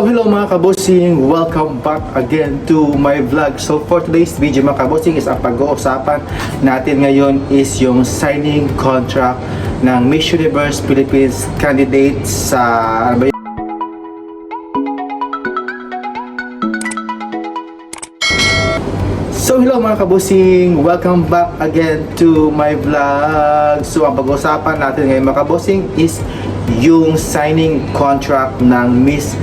Hello mga kabosing, welcome back again to my vlog. So for today's video mga kabosing is ang pag-uusapan natin ngayon is yung signing contract ng Miss Universe Philippines candidate sa ano ba yun? So hello mga kabosing, welcome back again to my vlog. So ang pag-uusapan natin ngayon mga kabosing is yung signing contract ng Miss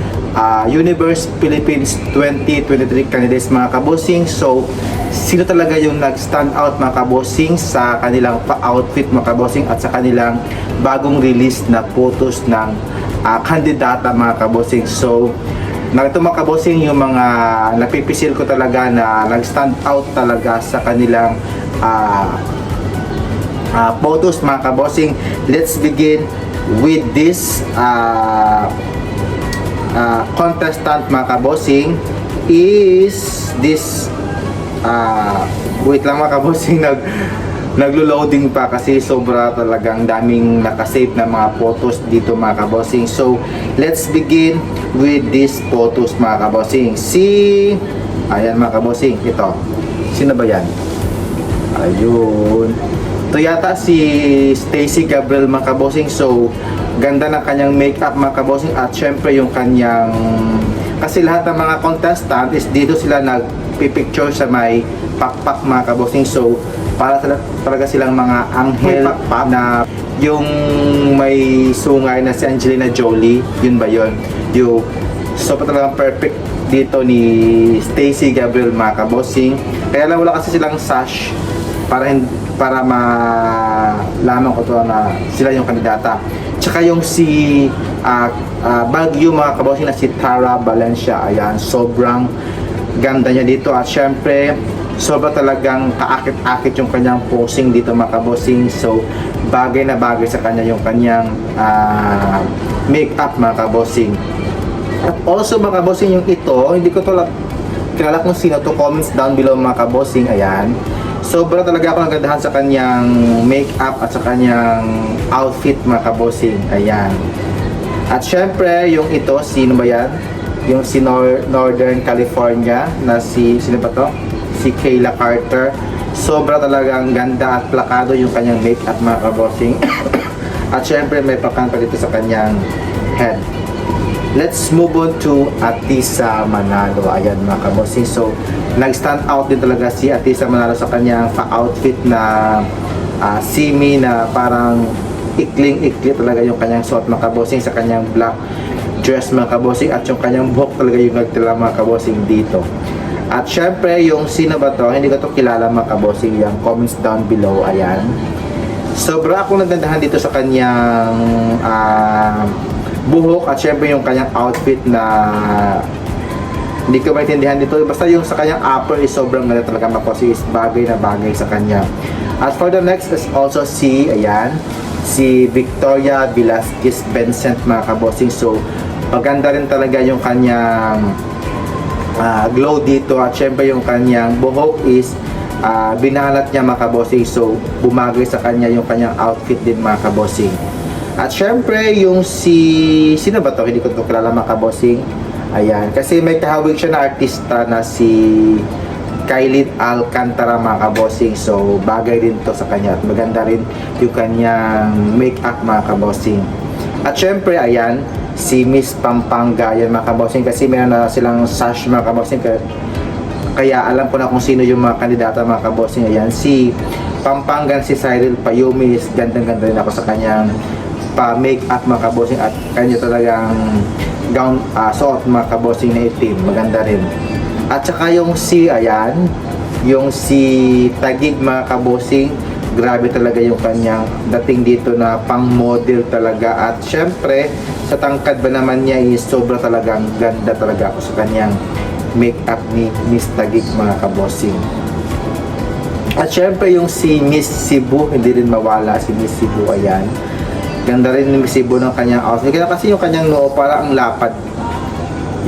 Universe Philippines 2023 candidates mga kabosing. So sino talaga yung nag-stand out mga kabosing sa kanilang pa-outfit mga kabosing at sa kanilang bagong release na photos ng kandidata mga kabosing. So narito mga kabosing yung mga napipisil ko talaga na nag-stand out talaga sa kanilang photos mga kabosing. Let's begin with this contestant mga kabosing is this wait lang mga kabosing, naglo-loading pa kasi sobra talagang daming nakasave na mga photos dito mga kabosing. So let's begin with these photos mga kabosing. Ayan mga kabosing, ito sino ba yan? Ayun, ito yata si Stacy Gabriel mga kabosing. So ganda ng kanyang makeup mga kabosing at syempre yung kanyang, kasi lahat ng mga contestant is dito sila nagpipicture sa may pakpak mga kabosing. So para talaga silang mga anghel na yung may sungay na si Angelina Jolie, yun ba yun? Yung so talagang perfect dito ni Stacy Gabriel mga kabosing. Kaya lang wala kasi silang sash para malaman ko to na sila yung kandidata. Tsaka yung si Baguio mga kabosing na si Tara Valencia, ayan, sobrang ganda niya dito at syempre sobra talagang kaakit-akit yung kanyang posing dito mga kabosing. So bagay na bagay sa kanya yung kanyang makeup mga kabosing. At also mga kabosing yung ito, hindi ko to kilala kung sino to, comments down below mga kabosing. Ayan, sobra talaga ako nagandahan sa kanyang makeup at sa kanyang outfit mga kabosing. Ayan. At syempre yung ito, sino ba yan? Yung si Northern California na sino ba to? Si Kayla Carter. Sobra talagang ganda at plakado yung kanyang makeup mga kabosing. At syempre may pakan pa dito sa kanyang head. Let's move on to Atisa Manalo. Ayan mga kabosing. So nag-stand out din talaga si Atisa Manalo sa kanyang pa-outfit na simi na parang ikling-ikli talaga yung kanyang suot mga kabosing sa kanyang black dress mga kabosing. At yung kanyang buhok talaga yung nagtila mga kabosing dito. At syempre yung sino ba to, hindi ko to kilala mga kabosing, yung comments down below. Ayan, sobra akong nagandahan dito sa kanyang buhok at syempre yung kanyang outfit na hindi ko maintindihan dito, basta yung sa kanyang upper is sobrang ganda talaga mga kabosing, is bagay na bagay sa kanya. At for the next is also si Victoria Velasquez Vincent mga kabosing. So maganda rin talaga yung kanyang glow dito at syempre yung kanyang buhok is binalat niya mga kabosing. So bumagay sa kanya yung kanyang outfit din mga kabosing. At syempre yung sino ba to, hindi ko to kilala mga kabosing. Ayan, kasi may kahawig siya na artista na si Kylie Alcantara mga kabosing. So bagay din to sa kanya at maganda rin yung kanyang makeup mga kabosing. At syempre ayan, si Miss Pampanga, yan mga kabosing, kasi meron na silang sash mga kabosing, kaya alam ko na kung sino yung mga kandidata mga kabosing. Ayan, si Pampanga, si Cyril Payumi, is gandang-ganda rin ako sa kanyang pa-makeup mga kabosing at kanya talagang gown, suot mga kabosing na itim, maganda rin. At saka yung ayan, yung si Tagig mga kabosing, grabe talaga yung kanyang dating dito na pang model talaga. At syempre sa tangkad ba naman niya is sobra talagang ganda talaga ako sa kanyang makeup ni Miss Tagig mga kabosing. At syempre yung si Miss Cebu, hindi rin mawala si Miss Cebu. Ayan, ganda rin ni Miss Cebu ng kanyang outfit, kasi yung kanyang noo para ang lapad.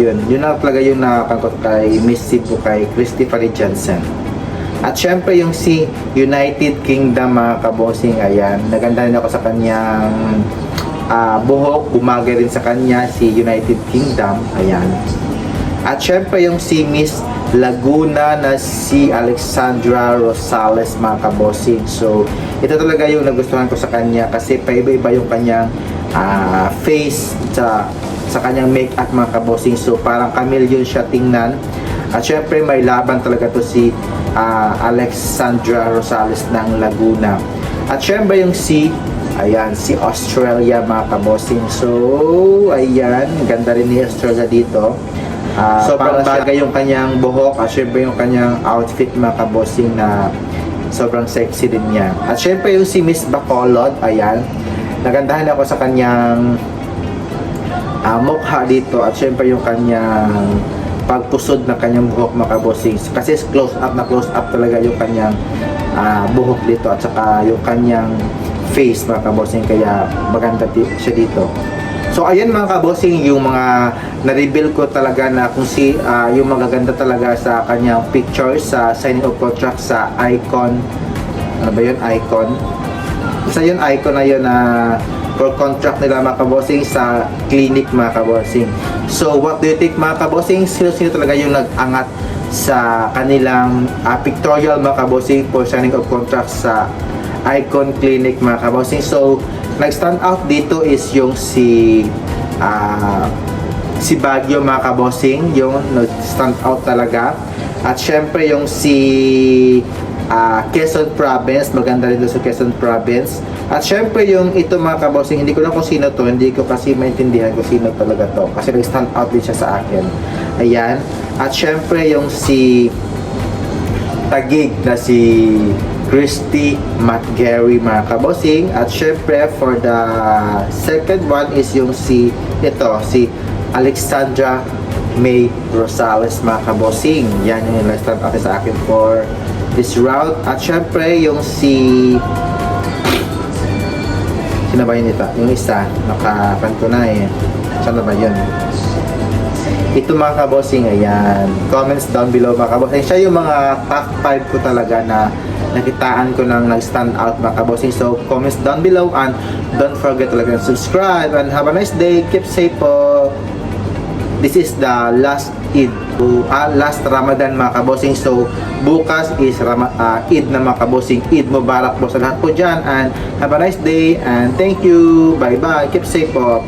Yun na talaga yung nakakangkot kay Miss Cebu, kay Christopher Jansen. At syempre yung si United Kingdom mga kabosing. Ayan, naganda rin ako sa kanyang buhok, bumagay rin sa kanya si United Kingdom. Ayan. At syempre yung si Miss Laguna na si Alexandra Rosales, mga kabossing. So ito talaga yung nagustuhan ko sa kanya kasi paiba-iba yung kanyang face sa kanyang make-up, mga kabossing. So parang chameleon siya tingnan. At syempre may laban talaga to si Alexandra Rosales ng Laguna. At syempre yung si Australia, mga kabossing. So ayan, ganda rin ni Australia dito. Sobrang bagay yung kanyang buhok at syempre yung kanyang outfit, mga kabossing, na sobrang sexy din niya. At syempre yung si Miss Bacolod, ayan, nagandahan ako sa kanyang mukha dito at syempre yung kanyang pagpusod ng kanyang buhok, mga kabossing, kasi close up talaga yung kanyang buhok dito at saka yung kanyang face, mga kabossing, kaya maganda siya dito. So ayan, mga kabossing, yung mga na-reveal ko talaga na kung yung magaganda talaga sa kanyang picture sa signing of contract sa Icon. Ano ba yun? Icon. Isa yun, Icon na yun for contract nila, mga kabossing, sa clinic, mga kabossing. So what do you think, mga kabossing? Sino talaga yung nag-angat sa kanilang pictorial, mga kabossing, for signing of contract sa Icon Clinic, mga kabossing? So nag-stand out dito is yung si Baguio, mga kabossing, yung nag-stand out talaga. At syempre yung si Quezon Province, maganda rin doon sa Quezon Province. At syempre yung ito, mga kabossing, hindi ko lang kung sino to, hindi ko kasi maintindihan kung sino talaga to, kasi nag-stand out din siya sa akin. Ayan. At syempre yung si Taguig na si Christy McGarry, mga kabossing. At syempre for the second one is yung si Alexandra May Rosales, mga kabossing. Yan yung nag-stand out sa akin for this round. At syempre yung sino ba yun ito? Yung isa, nakapanto na eh. Saan na ba yun? Ito, mga kabossing, ayan. Comments down below, mga kabossing. Siya yung mga top 5 ko talaga na nakitaan ko nang nag-stand out, mga kabossing. So, comments down below and don't forget talaga to subscribe and have a nice day. Keep safe po. This is the last Eid, last Ramadan, mga kabossing. So, bukas is Eid na, mga kabossing. Eid Mubarak po sa lahat po dyan and have a nice day and thank you. Bye-bye. Keep safe po.